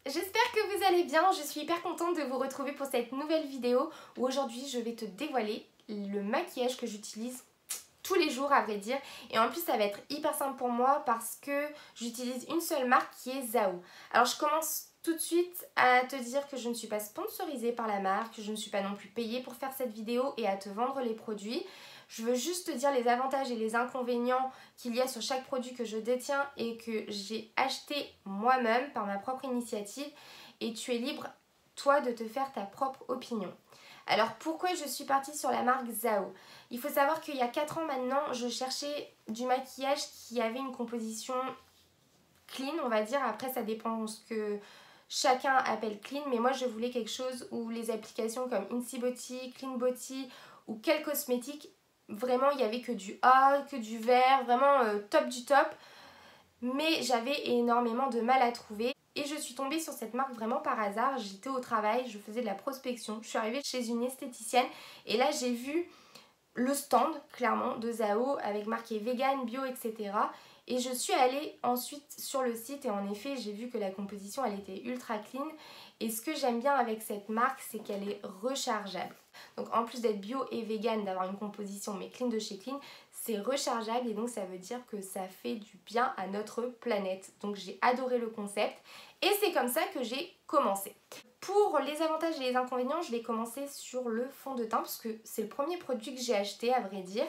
J'espère que vous allez bien, je suis hyper contente de vous retrouver pour cette nouvelle vidéo où aujourd'hui je vais te dévoiler le maquillage que j'utilise tous les jours à vrai dire, et en plus ça va être hyper simple pour moi parce que j'utilise une seule marque qui est Zao. Alors je commence tout de suite à te dire que je ne suis pas sponsorisée par la marque, je ne suis pas non plus payée pour faire cette vidéo et à te vendre les produits. Je veux juste te dire les avantages et les inconvénients qu'il y a sur chaque produit que je détiens et que j'ai acheté moi-même par ma propre initiative, et tu es libre toi de te faire ta propre opinion. Alors pourquoi je suis partie sur la marque Zao? Il faut savoir qu'il y a 4 ans maintenant, je cherchais du maquillage qui avait une composition clean, on va dire. Après ça dépend de ce que chacun appelle clean, mais moi je voulais quelque chose où les applications comme Insee Beauty, Clean Beauty ou quel cosmétique, vraiment il n'y avait que du A, que du vert, vraiment top du top. Mais j'avais énormément de mal à trouver. Et je suis tombée sur cette marque vraiment par hasard. J'étais au travail, je faisais de la prospection. Je suis arrivée chez une esthéticienne et là j'ai vu le stand clairement de Zao avec marqué vegan, bio, etc. Et je suis allée ensuite sur le site et en effet j'ai vu que la composition elle était ultra clean. Et ce que j'aime bien avec cette marque, c'est qu'elle est rechargeable. Donc en plus d'être bio et vegan, d'avoir une composition mais clean de chez Clean, c'est rechargeable et donc ça veut dire que ça fait du bien à notre planète. Donc j'ai adoré le concept et c'est comme ça que j'ai commencé. Pour les avantages et les inconvénients, je vais commencer sur le fond de teint parce que c'est le premier produit que j'ai acheté à vrai dire.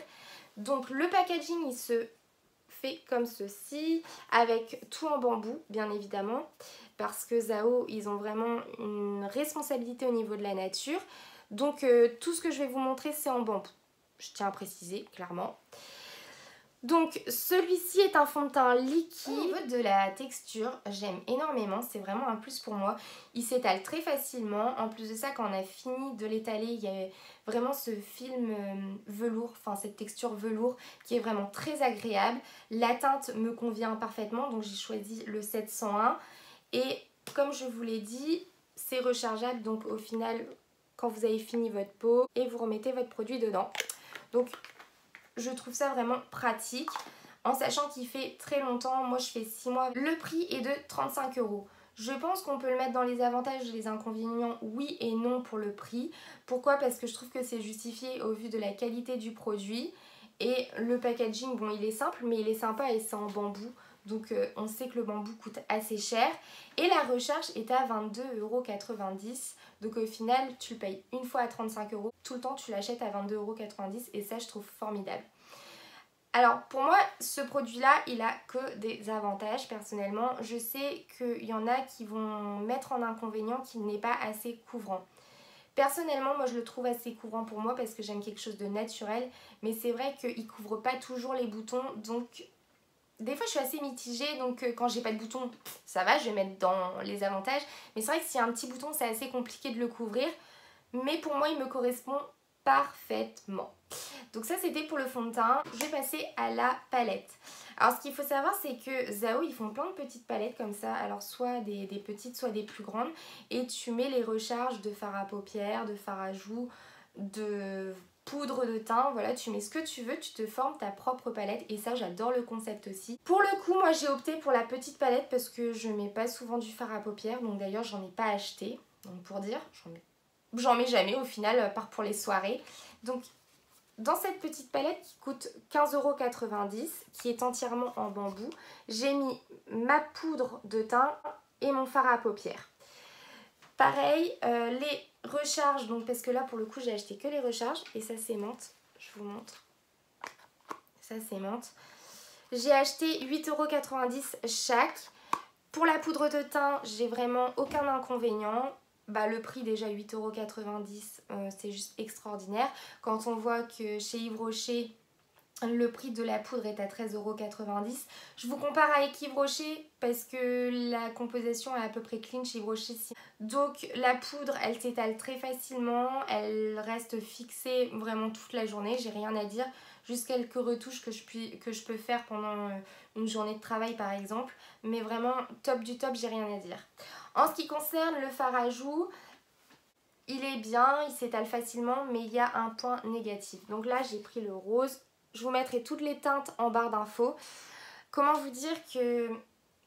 Donc le packaging il se fait comme ceci, avec tout en bambou bien évidemment, parce que Zao ils ont vraiment une responsabilité au niveau de la nature. Donc tout ce que je vais vous montrer c'est en bambou, je tiens à préciser clairement. Donc celui-ci est un fond de teint liquide. Au niveau de la texture, j'aime énormément, c'est vraiment un plus pour moi. Il s'étale très facilement, en plus de ça quand on a fini de l'étaler, il y a vraiment ce film velours, enfin cette texture velours qui est vraiment très agréable. La teinte me convient parfaitement, donc j'ai choisi le 701 et comme je vous l'ai dit, c'est rechargeable, donc au final quand vous avez fini votre pot et vous remettez votre produit dedans. Donc je trouve ça vraiment pratique, en sachant qu'il fait très longtemps, moi je fais 6 mois. Le prix est de 35 €. Je pense qu'on peut le mettre dans les avantages et les inconvénients, oui et non pour le prix. Pourquoi? Parce que je trouve que c'est justifié au vu de la qualité du produit. Et le packaging, bon il est simple mais il est sympa et c'est en bambou. Donc on sait que le bambou coûte assez cher. Et la recharge est à 22,90 €. Donc au final tu le payes une fois à 35 €. Tout le temps tu l'achètes à 22,90 € et ça je trouve formidable. Alors pour moi ce produit là il a que des avantages personnellement. Je sais qu'il y en a qui vont mettre en inconvénient qu'il n'est pas assez couvrant. Personnellement moi je le trouve assez couvrant pour moi parce que j'aime quelque chose de naturel. Mais c'est vrai qu'il ne couvre pas toujours les boutons, donc des fois je suis assez mitigée, donc quand j'ai pas de bouton ça va, je vais mettre dans les avantages. Mais c'est vrai que s'il y a un petit bouton c'est assez compliqué de le couvrir. Mais pour moi il me correspond parfaitement. Donc ça c'était pour le fond de teint. Je vais passer à la palette. Alors ce qu'il faut savoir c'est que Zao ils font plein de petites palettes comme ça. Alors soit des petites soit des plus grandes. Et tu mets les recharges de fard à paupières, de fard à joues, de poudre de teint, voilà, tu mets ce que tu veux, tu te formes ta propre palette et ça j'adore le concept aussi. Pour le coup moi j'ai opté pour la petite palette parce que je mets pas souvent du fard à paupières, donc d'ailleurs j'en ai pas acheté, donc pour dire, j'en mets jamais au final, à part pour les soirées. Donc dans cette petite palette qui coûte 15,90 €, qui est entièrement en bambou, j'ai mis ma poudre de teint et mon fard à paupières. Pareil, les recharges, donc parce que là pour le coup j'ai acheté que les recharges et ça s'aimante, je vous montre, ça s'aimante. J'ai acheté 8,90 € chaque. Pour la poudre de teint, j'ai vraiment aucun inconvénient. Bah, le prix déjà 8,90 €, c'est juste extraordinaire. Quand on voit que chez Yves Rocher, le prix de la poudre est à 13,90 €. Je vous compare avec Yves Rocher parce que la composition est à peu près clean chez Yves Rocher. Donc la poudre elle s'étale très facilement, elle reste fixée vraiment toute la journée, j'ai rien à dire. Juste quelques retouches que je peux faire pendant une journée de travail par exemple. Mais vraiment top du top, j'ai rien à dire. En ce qui concerne le fard à joues, il est bien, il s'étale facilement mais il y a un point négatif. Donc là j'ai pris le rose. Je vous mettrai toutes les teintes en barre d'infos. Comment vous dire que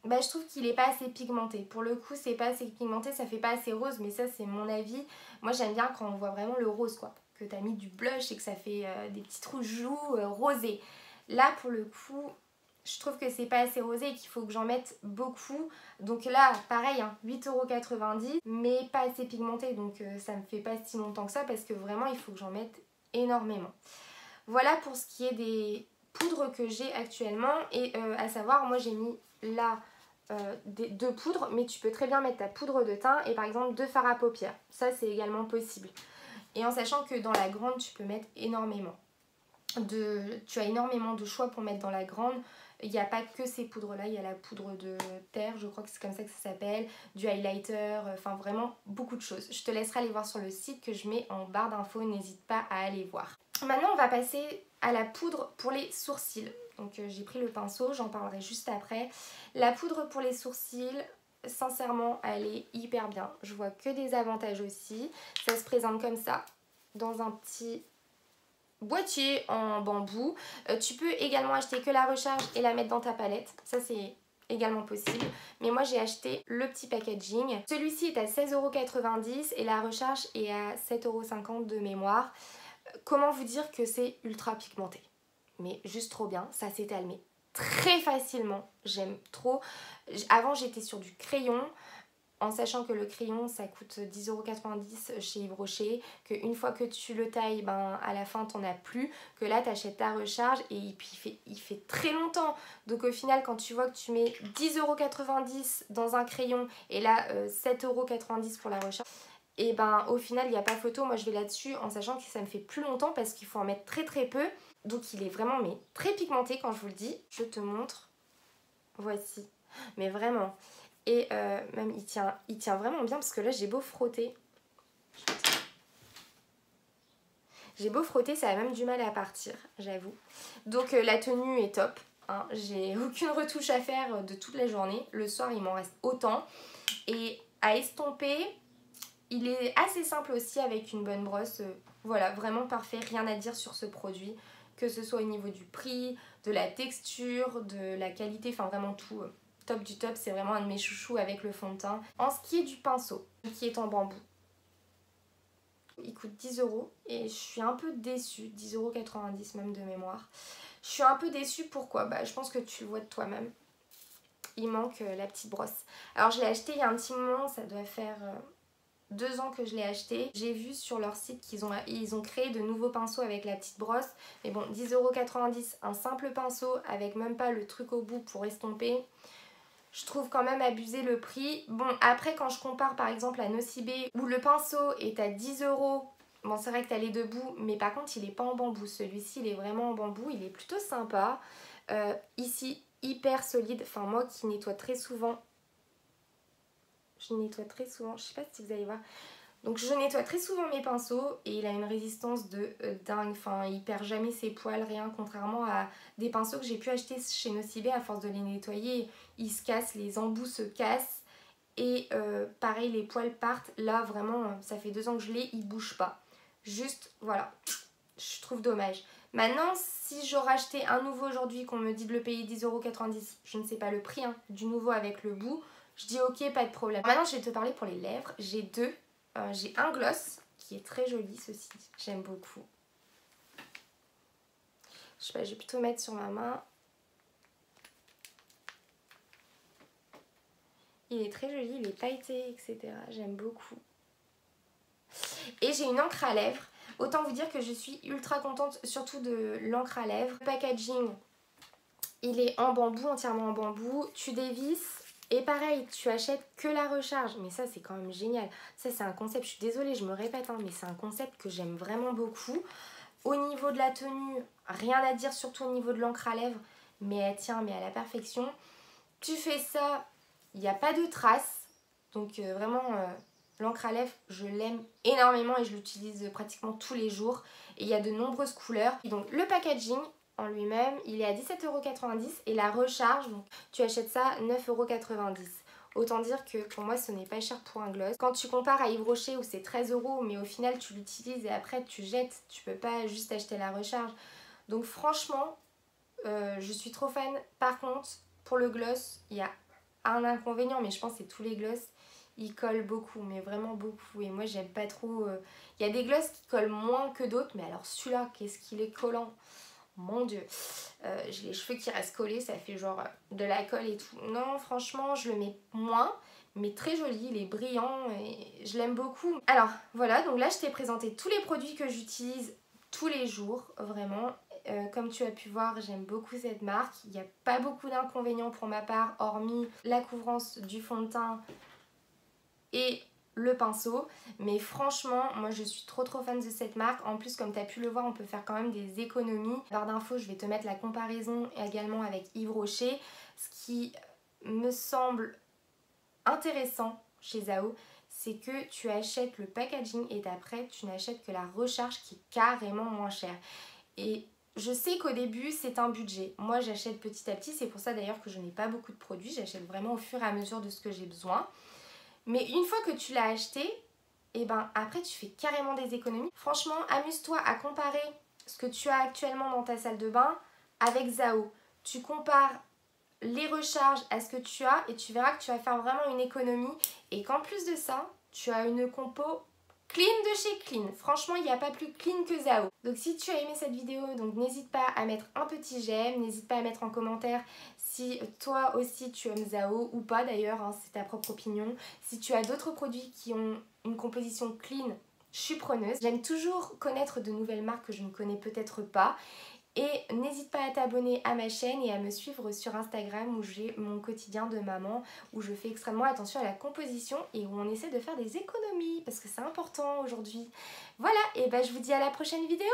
bah, je trouve qu'il est pas assez pigmenté. Pour le coup, c'est pas assez pigmenté, ça fait pas assez rose, mais ça c'est mon avis. Moi j'aime bien quand on voit vraiment le rose quoi, que t'as mis du blush et que ça fait des petites joues rosées. Là pour le coup, je trouve que c'est pas assez rosé et qu'il faut que j'en mette beaucoup. Donc là, pareil, hein, 8,90 €, mais pas assez pigmenté. Donc ça me fait pas si longtemps que ça parce que vraiment il faut que j'en mette énormément. Voilà pour ce qui est des poudres que j'ai actuellement. Et à savoir, moi j'ai mis là deux poudres, mais tu peux très bien mettre ta poudre de teint et par exemple 2 fards à paupières. Ça c'est également possible. Et en sachant que dans la grande, tu peux mettre énormément. Tu as énormément de choix pour mettre dans la grande. Il n'y a pas que ces poudres là, il y a la poudre de terre, je crois que c'est comme ça que ça s'appelle, du highlighter, enfin vraiment beaucoup de choses. Je te laisserai aller voir sur le site que je mets en barre d'infos, n'hésite pas à aller voir. Maintenant on va passer à la poudre pour les sourcils. Donc j'ai pris le pinceau, j'en parlerai juste après. La poudre pour les sourcils, sincèrement elle est hyper bien. Je vois que des avantages aussi. Ça se présente comme ça, dans un petit boîtier en bambou. Tu peux également acheter que la recharge et la mettre dans ta palette. Ça c'est également possible. Mais moi j'ai acheté le petit packaging. Celui-ci est à 16,90 € et la recharge est à 7,50 € de mémoire. Comment vous dire que c'est ultra pigmenté? Mais juste trop bien, ça s'étale mais très facilement, j'aime trop. Avant j'étais sur du crayon, en sachant que le crayon ça coûte 10,90 € chez Yves Rocher, qu'une fois que tu le tailles, ben, à la fin t'en as plus, que là t'achètes ta recharge et puis il fait très longtemps. Donc au final quand tu vois que tu mets 10,90 € dans un crayon et là 7,90 € pour la recharge, et ben au final il n'y a pas photo. Moi je vais là-dessus en sachant que ça me fait plus longtemps parce qu'il faut en mettre très très peu. Donc il est vraiment mais très pigmenté quand je vous le dis. Je te montre. Voici. Mais vraiment. Et même il tient vraiment bien parce que là j'ai beau frotter. J'ai beau frotter, ça a même du mal à partir, j'avoue. Donc la tenue est top. Hein. J'ai aucune retouche à faire de toute la journée. Le soir il m'en reste autant. Et à estomper, il est assez simple aussi avec une bonne brosse. Voilà, vraiment parfait. Rien à dire sur ce produit. Que ce soit au niveau du prix, de la texture, de la qualité, enfin vraiment tout. Top du top, c'est vraiment un de mes chouchous avec le fond de teint. En ce qui est du pinceau, qui est en bambou, il coûte 10 € et je suis un peu déçue. 10,90 € même de mémoire. Je suis un peu déçue, pourquoi? Bah, je pense que tu le vois de toi-même. Il manque la petite brosse. Alors je l'ai acheté il y a un petit moment, ça doit faire 2 ans que je l'ai acheté. J'ai vu sur leur site qu'ils ont créé de nouveaux pinceaux avec la petite brosse. Mais bon, 10,90 €, un simple pinceau avec même pas le truc au bout pour estomper. Je trouve quand même abusé le prix. Bon, après quand je compare par exemple à Nocibé où le pinceau est à 10 €. Bon, c'est vrai que t'as les deux bouts, mais par contre il est pas en bambou. Celui-ci il est vraiment en bambou, il est plutôt sympa. Ici, hyper solide. Enfin moi qui nettoie très souvent. Je nettoie très souvent, je sais pas si vous allez voir. Donc je nettoie très souvent mes pinceaux et il a une résistance de dingue. Enfin, il perd jamais ses poils, rien. Contrairement à des pinceaux que j'ai pu acheter chez Nocibé, à force de les nettoyer, ils se cassent, les embouts se cassent. Et pareil, les poils partent. Là, vraiment, ça fait 2 ans que je l'ai, il bouge pas. Juste, voilà, je trouve dommage. Maintenant, si j'aurais acheté un nouveau aujourd'hui, qu'on me dit de le payer 10,90 €, je ne sais pas le prix hein, du nouveau avec le bout, je dis ok, pas de problème. Maintenant, je vais te parler pour les lèvres. J'ai j'ai un gloss qui est très joli, ceci, j'aime beaucoup. Je sais pas, je vais plutôt mettre sur ma main. Il est très joli, il est pailleté, etc. J'aime beaucoup. Et j'ai une encre à lèvres. Autant vous dire que je suis ultra contente, surtout de l'encre à lèvres. Le packaging, il est en bambou, entièrement en bambou. Tu dévisses. Et pareil, tu achètes que la recharge. Mais ça, c'est quand même génial. Ça, c'est un concept, je suis désolée, je me répète, hein, mais c'est un concept que j'aime vraiment beaucoup. Au niveau de la tenue, rien à dire, surtout au niveau de l'encre à lèvres. Mais elle tient mais à la perfection. Tu fais ça, il n'y a pas de traces. Donc vraiment, l'encre à lèvres, je l'aime énormément et je l'utilise pratiquement tous les jours. Et il y a de nombreuses couleurs. Et donc le packaging en lui-même, il est à 17,90 € et la recharge, donc tu achètes ça 9,90 €. Autant dire que pour moi ce n'est pas cher pour un gloss. Quand tu compares à Yves Rocher où c'est 13 € mais au final tu l'utilises et après tu jettes, tu peux pas juste acheter la recharge. Donc franchement, je suis trop fan. Par contre, pour le gloss, il y a un inconvénient, mais je pense que c'est tous les gloss, ils collent beaucoup, mais vraiment beaucoup. Et moi j'aime pas trop. Il y a des gloss qui collent moins que d'autres, mais alors celui-là, qu'est-ce qu'il est collant. Mon dieu, j'ai les cheveux qui restent collés, ça fait genre de la colle et tout. Non, franchement, je le mets moins, mais très joli, il est brillant et je l'aime beaucoup. Alors voilà, donc là je t'ai présenté tous les produits que j'utilise tous les jours, vraiment. Comme tu as pu voir, j'aime beaucoup cette marque. Il n'y a pas beaucoup d'inconvénients pour ma part, hormis la couvrance du fond de teint et le pinceau, mais franchement moi je suis trop fan de cette marque. En plus, comme tu as pu le voir, on peut faire quand même des économies. En barre d'infos, je vais te mettre la comparaison également avec Yves Rocher. Ce qui me semble intéressant chez Zao, c'est que tu achètes le packaging et après tu n'achètes que la recharge qui est carrément moins chère. Et je sais qu'au début c'est un budget, moi j'achète petit à petit, c'est pour ça d'ailleurs que je n'ai pas beaucoup de produits, j'achète vraiment au fur et à mesure de ce que j'ai besoin. Mais une fois que tu l'as acheté, et ben après tu fais carrément des économies. Franchement, amuse-toi à comparer ce que tu as actuellement dans ta salle de bain avec Zao. Tu compares les recharges à ce que tu as et tu verras que tu vas faire vraiment une économie. Et qu'en plus de ça, tu as une compo clean de chez Clean. Franchement, il n'y a pas plus clean que Zao. Donc si tu as aimé cette vidéo, donc n'hésite pas à mettre un petit j'aime, n'hésite pas à mettre en commentaire si toi aussi tu aimes Zao ou pas d'ailleurs, hein, c'est ta propre opinion. Si tu as d'autres produits qui ont une composition clean, je suis preneuse. J'aime toujours connaître de nouvelles marques que je ne connais peut-être pas. Et n'hésite pas à t'abonner à ma chaîne et à me suivre sur Instagram où j'ai mon quotidien de maman, où je fais extrêmement attention à la composition et où on essaie de faire des économies parce que c'est important aujourd'hui. Voilà, et ben je vous dis à la prochaine vidéo.